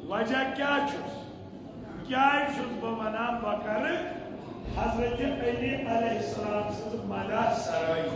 वजह क्या बना बकर हजरत अली अलैहिस्सलाम से मदा सराई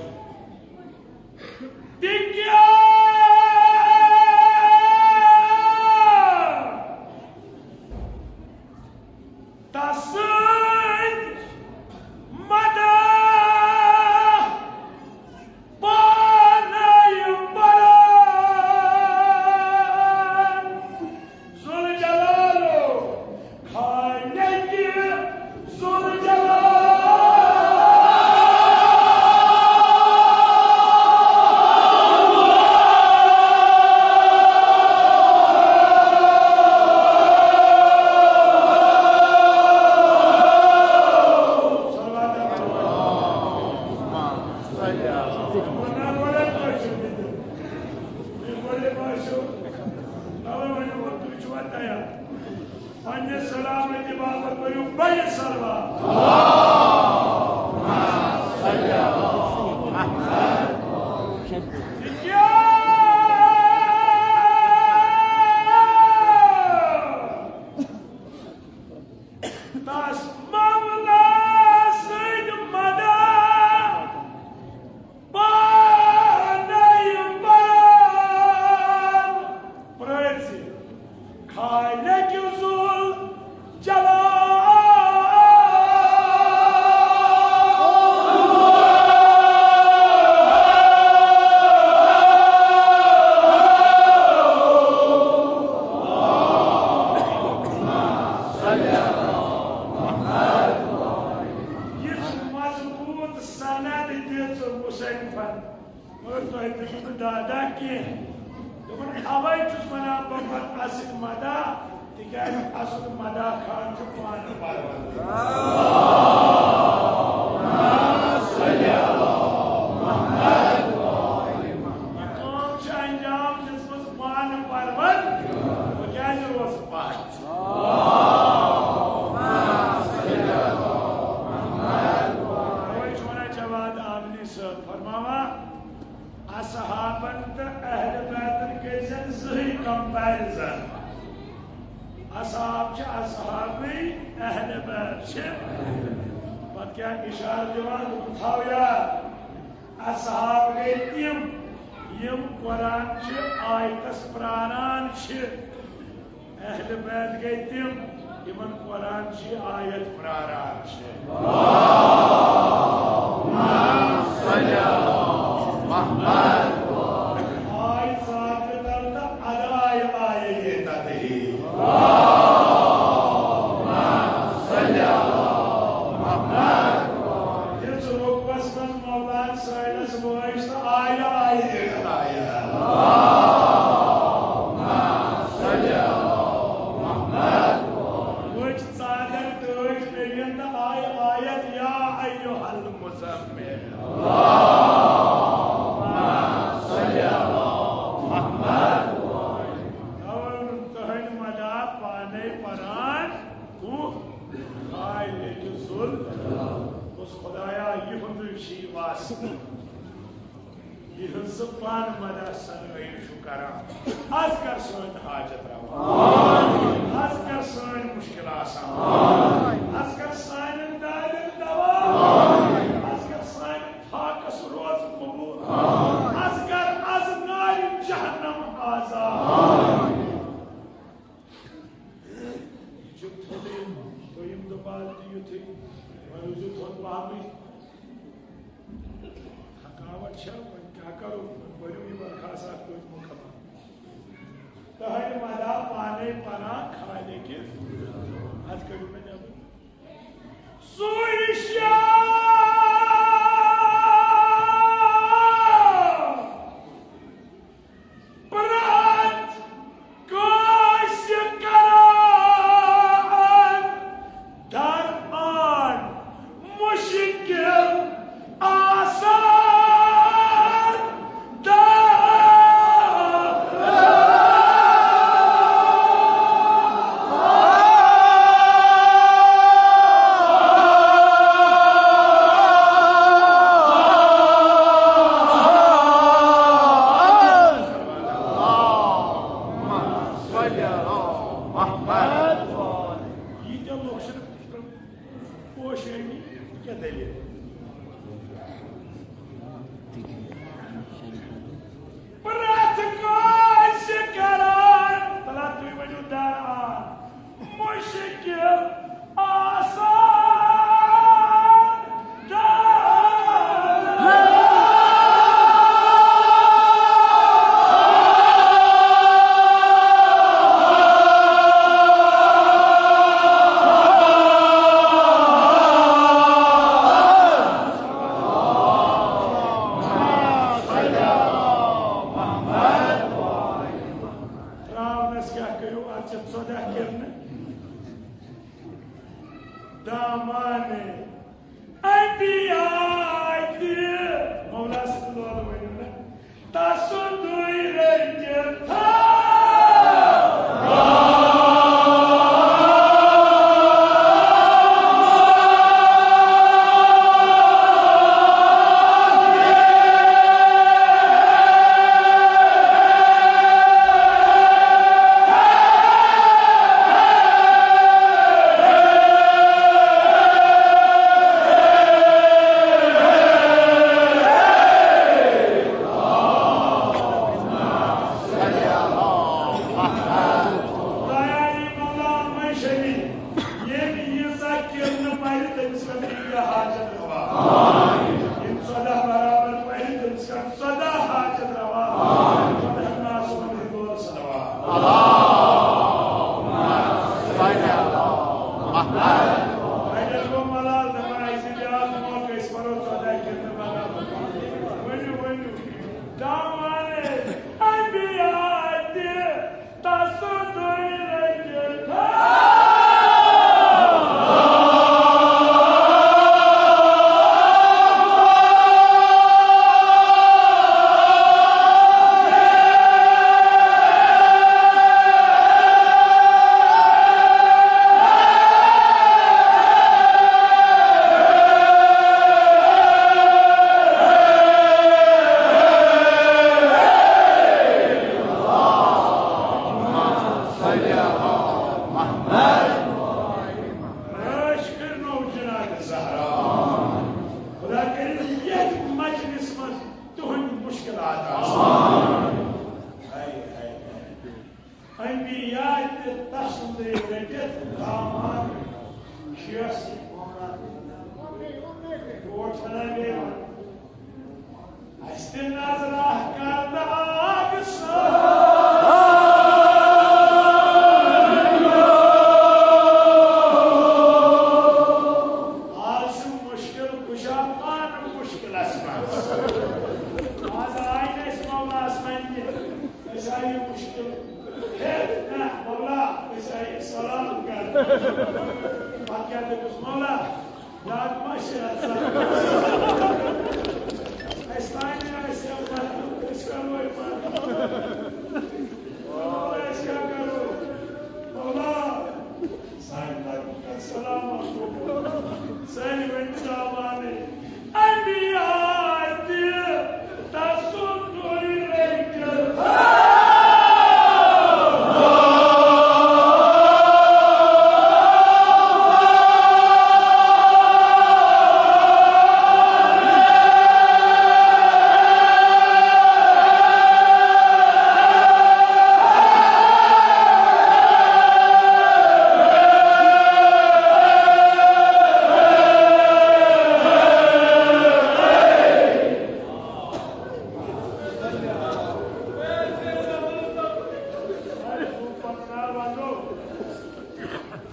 पाने परान जुल उस खुदाया यह शीवास यह पान मदा सनवेन शुक्र आज कर सन हाजत रवा आज कर सन मुश्किल आसान आज कर सन दाद दवा आज कर सन फाकस रोज कबूल आज कर आज नार जहन्नम आजाद जो थोड़े तो इन दो बात दियो थे और जो थोड़ बाबी थकावट छल क्या करो बड़ी बरखासा कोई मुकमा तहर मदा पाने पना खाने के आज कभी में जब सुइशा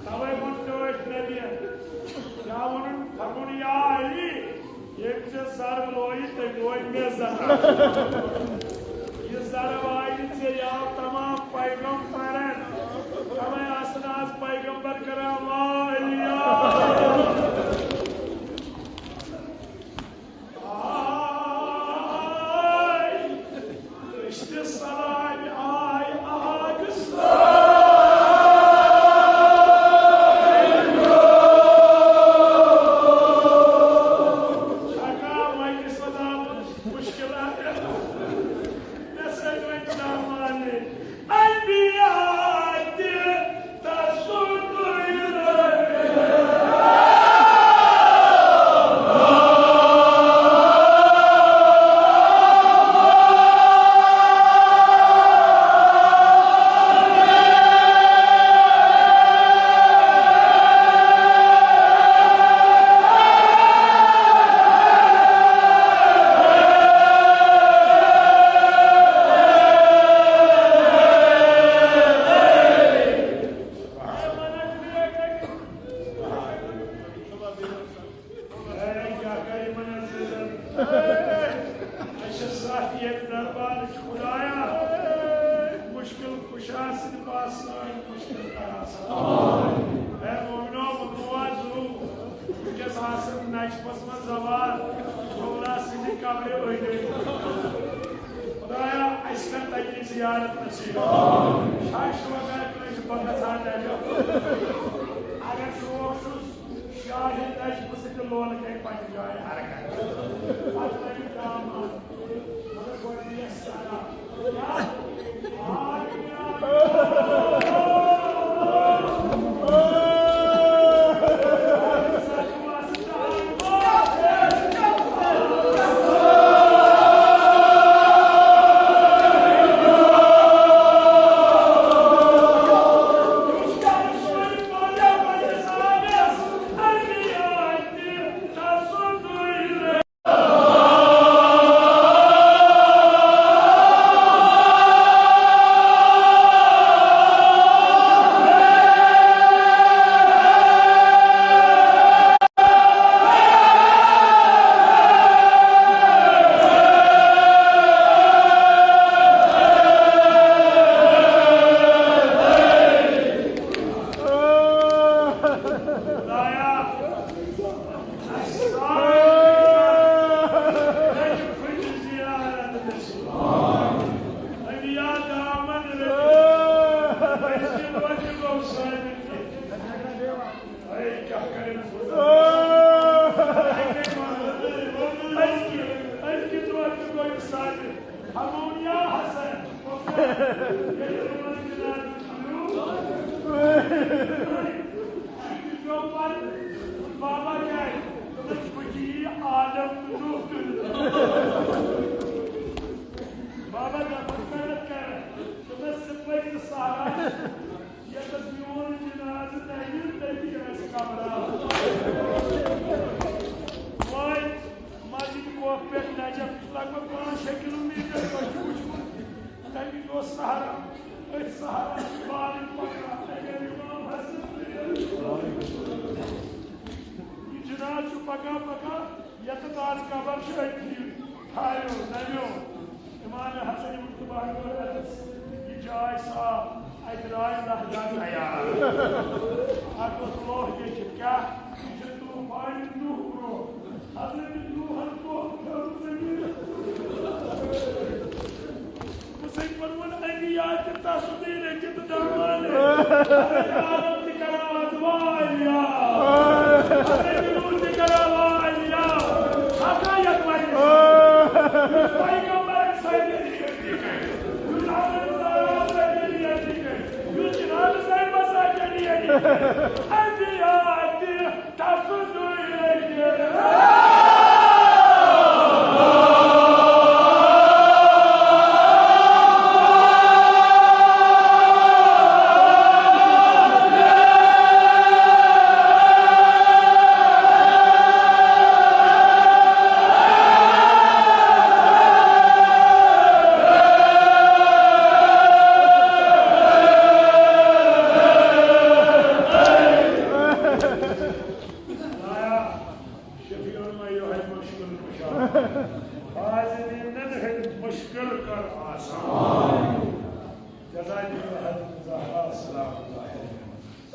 तवे मुझे नबी क्या फरमोन या अली ये सर लोई ते लोई में जरा ये सारा वाइल से या तमाम पैगंबरन हमें असनास पैगंबर कराम अलिया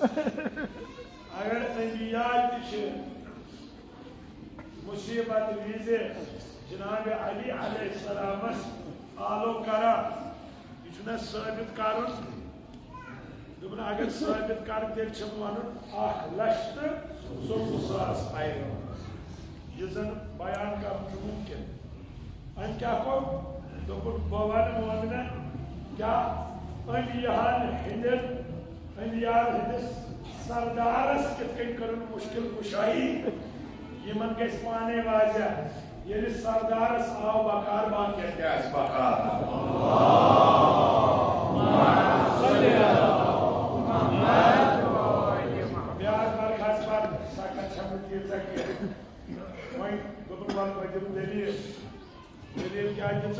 अगर अंबिया मुसीबत विजे जनाब अली अलैहिस्सलामस आलो करा यह साबित कर अगर साबित कर तेल वन 1,17,000 आयो यह जन बयान कर मुमकिन अन क्या को दोपुन बवन मोमिना क्या अंबियान हंदिस सरदारस कित कर मुश्किल कुशाई यमन गस पाने वाजा ये सरदारस आव बकार बाकी बकार ब्याज पर खास पर साका छम तीर सके वही दोपन वाल पर दलील क्या दिस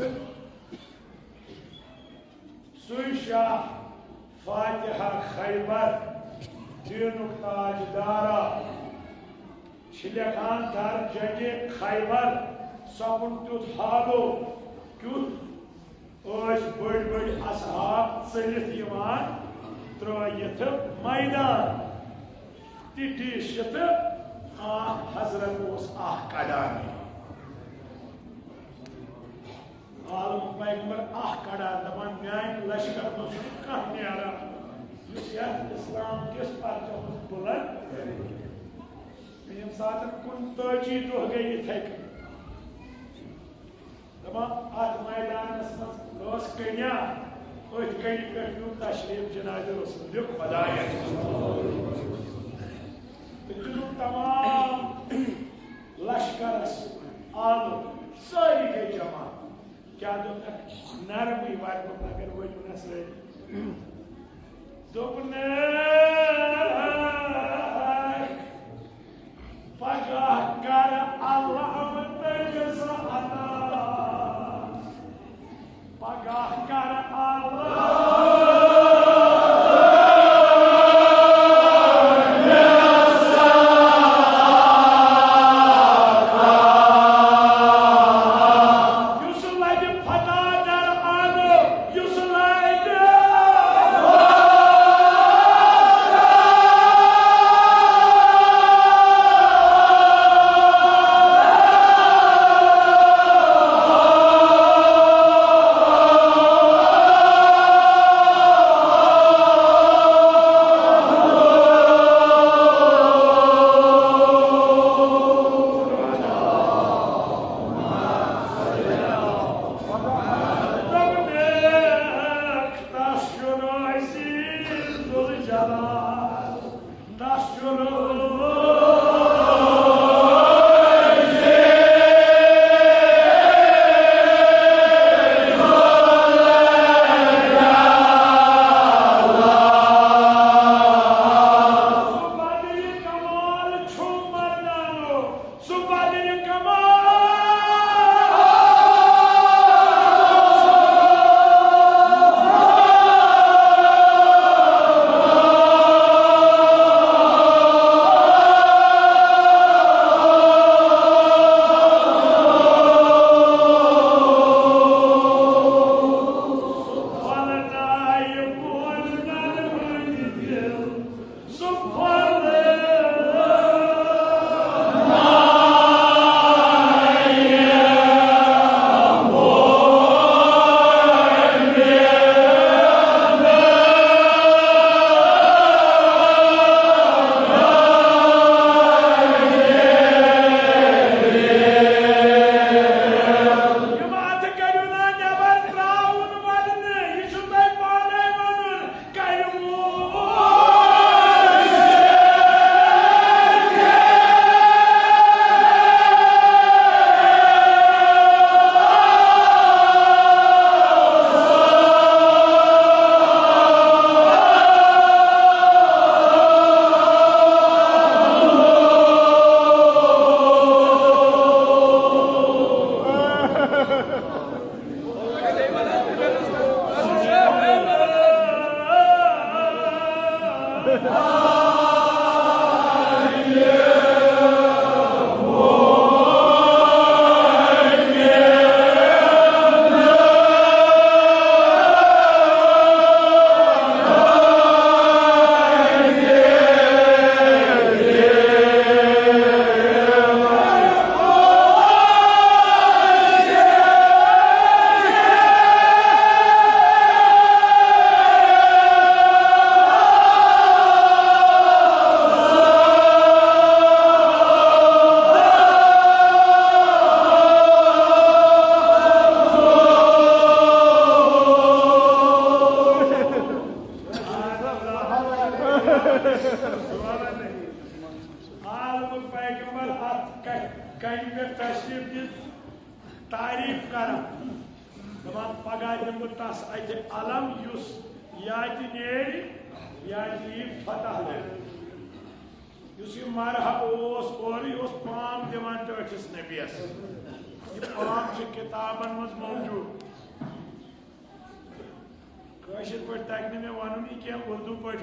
सुशाह फातिहा खैबर दीनुक ताजदारा छिलखान दर जगे खैबर सपन तुत हालो क्युत बड़ बड़ असहाब चलित त्रयित मैदान तिटी शित हजरत कड़ान आलम पैगंबर कड़ान दपान मान लश्कर कह नारा इस्लाम किस पर्चा बुलंद यम सात 39 दुह गई इथे दपान अत मैदानस मज कन्या अथ कन पे तशरीफ जनाब रसूल खुदायत तमाम लश्करस आलो सारी गई जमा क्या नरमी वार अगर वस दोपने पगह कर अल्लाह पगह कर आलमुल पैगंबर कहीं पे तशरीफ दी तारीफ कर पगह दिम तस अत अलम युस या नेरी या फतह यह मरहब और यह पाम दिवान टठिस नबियस यह पाम किताबन मज मौजूद कशिर पे तक मे वन क्या उर्दू पे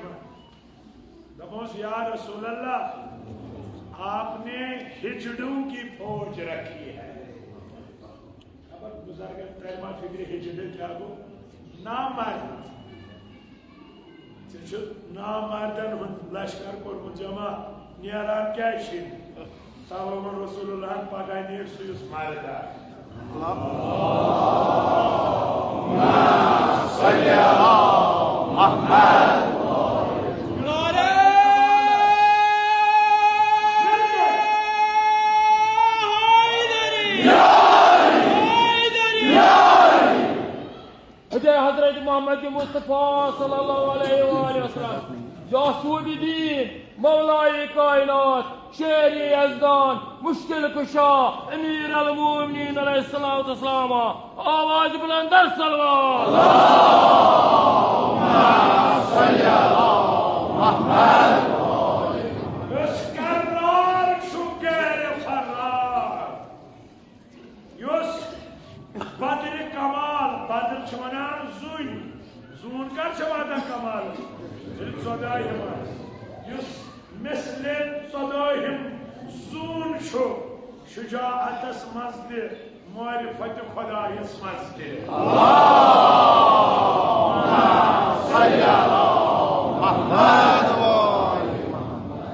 दपोस या रसूल अल्लाह आपने हिजड़ों की फौज रखी है। खबर बुजुर्ग तरमा फिक्र हिजड़ क्या गो नामर्द नामर्दन लश्कर कोर्मुत जमा नेरान क्या तवो रसूलुल्लाह पगह नीर सुस मर्दा हजरत मोहम्मद मुस्तफ़ा सल्लल्लाहु अलैहि वसल्लम जासूबी दीन मौलाए कायनात शेर-ए यज़दान मुश्किल कुशा अमीर अल मोमिनीन अलैहिस्सलाम आवाज बुलंदर सलवात अल्लाहुम्मा सल्ली अला मुहम्मद बदर कमाल बदर वन जून कर कमाल चौदहम मिसल चौदहम जून शुजाअतस मज मारिफत खुदायस मज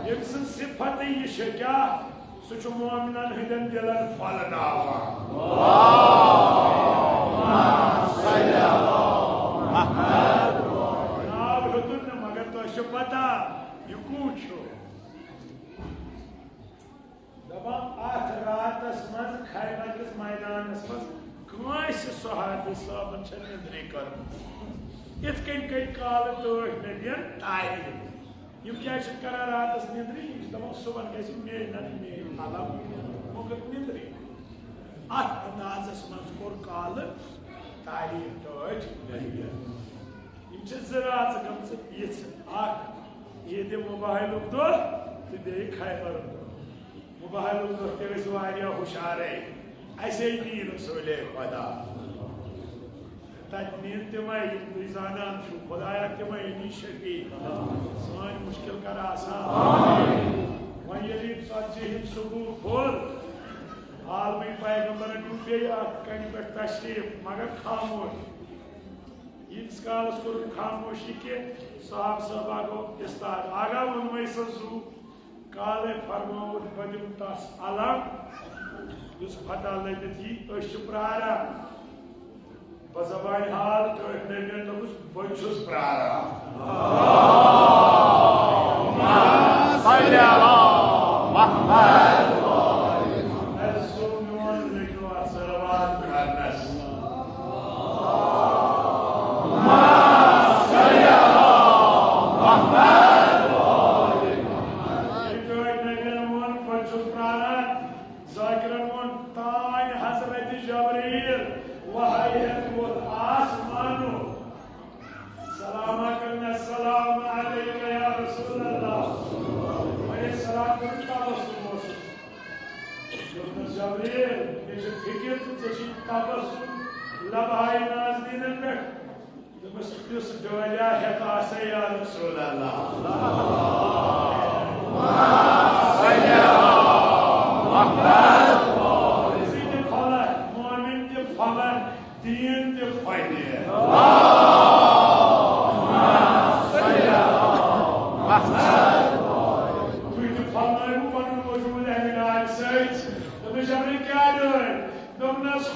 यम सिफत यह क्या सह मोमिनन हंदन दिलन फलनावान नाव हेतुन मगर तो पता यह कूच दपान अत रातस मज खैबरस मैदानस मज कंस सहाबी साहबन निंद्रे कर इत कई काल तोड़ नबियन तारीफ यम क्या कर रातस निंद्री दपान सुबह गि मे अलम मुगत निंद्री अत अंदाजस मज कोर काल तारीफ तोड़ नबियन ज़रात गमस ईद मुबाहिल दो तो बे खैबर मुबाहिल दो ते हुशार असे नी रसूल खुदा तत नीन तम जानान खुदाया तम नी शफी सान मुश्किल कर वन सुबह खोल आलमी पैगंबर डूबे कन पे तशरीफ मगर खामोश यीस कालस कोर खामोशी के साहब साहबा गो इस्तार आगा उनमें सू काले फरमाउद बदिम तस अलम युस फता लगित यह प्रारा बजबान हाल तो नबियन दोस बहुस प्रारा लबहाई नाज़दीन पे दुस डोलिया हेता से या रसूल अल्लाह मोमिन ते फलन दीन ते फायदे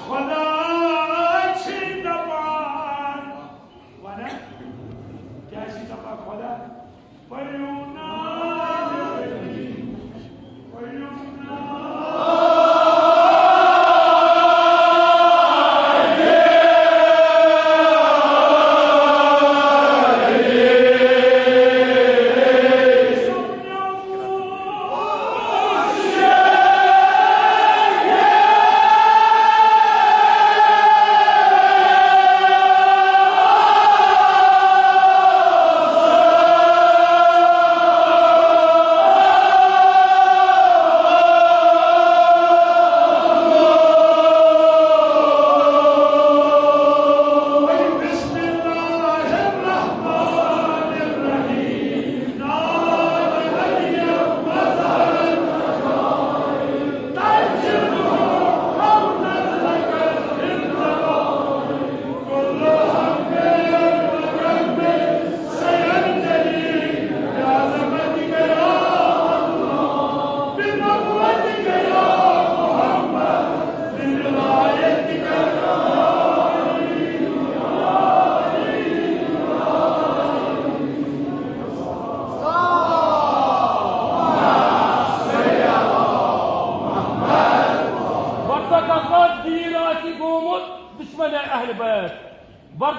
खुदा क्या खुदा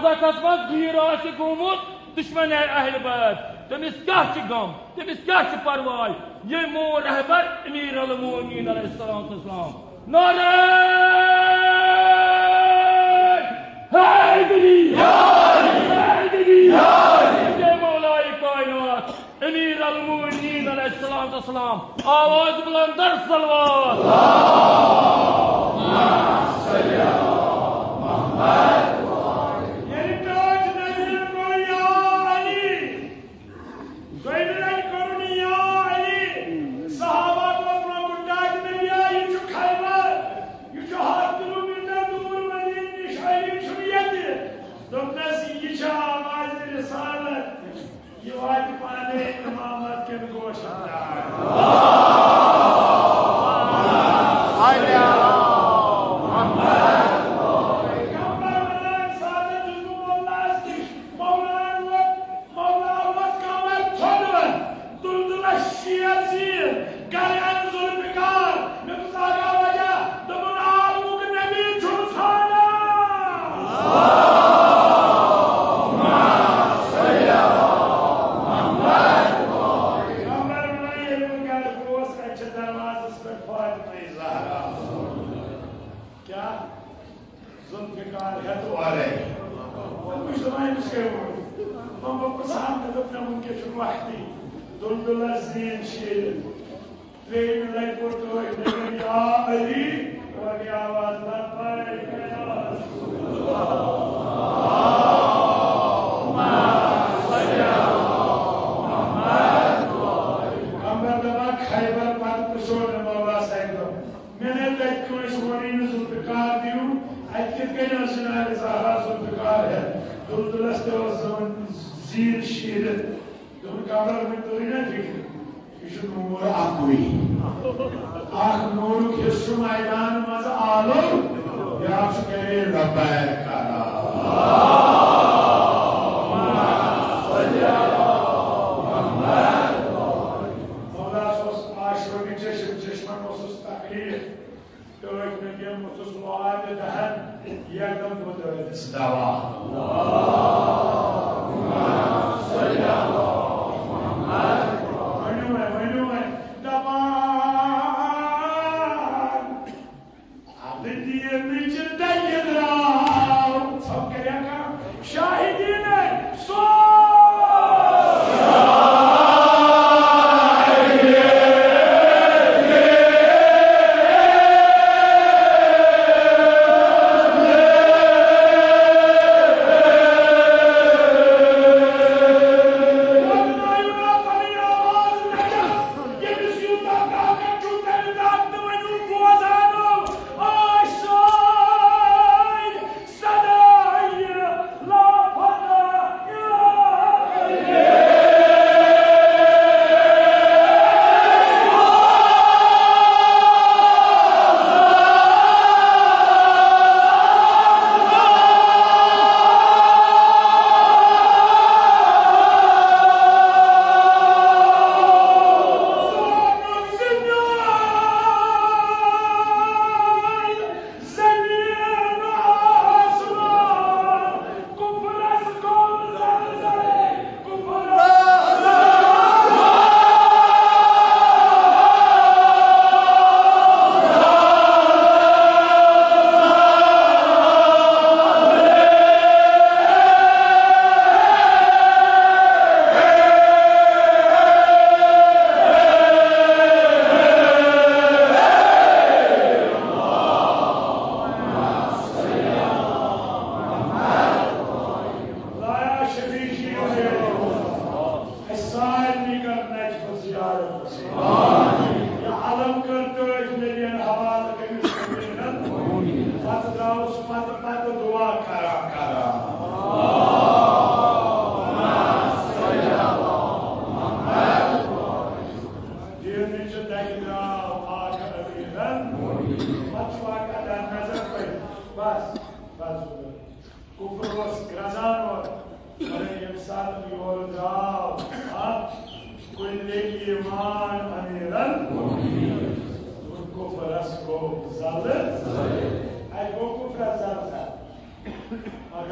मजदकस मज भीड़ आसि गोमुत दुश्मन अहल बैत तमिस क्या गम तमिस क्या परवाह ये मोन रहबर अमीर अल मोमिनीन अलैहिस्सलाम नारे हैदरी हैदरी ये मौलाए कायनात अमीर अल मोमिनीन अलैहिस्सलाम आवाज बुलंदर सलवात अल्लाहुम्मा सल्ली अला मुहम्मद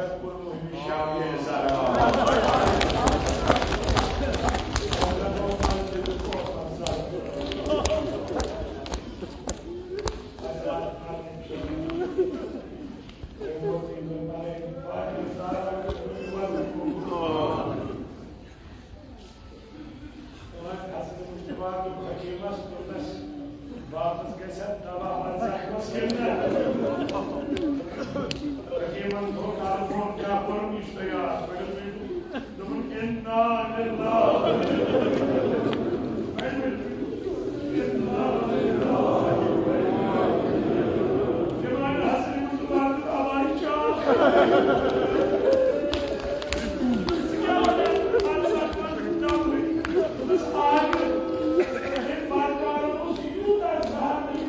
भगत कुरु शादी सारा वापस कैसे दवा Bagaimana kau kalau dia pun istaya, dengan inna lillahi, inna lillahi. Gimana hasil itu baru awaja. Sekian anak menjadi besar. Ini baru usia dan hari.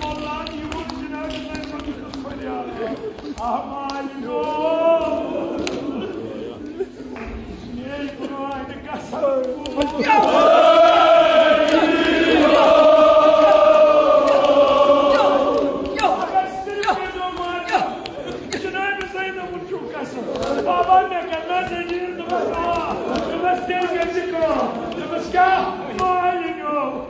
Allah'ın yumurcuna güzel bakıyoruz kolya. Aman yok. Niye bunu aynı kasar? Babaanne kadar zengin namaskar. Namaste Mexico. Namaskar. Mahalino.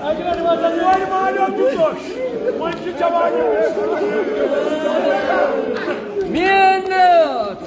Vay malum tutuş. Vay cevabı. Minnet.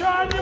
Shani,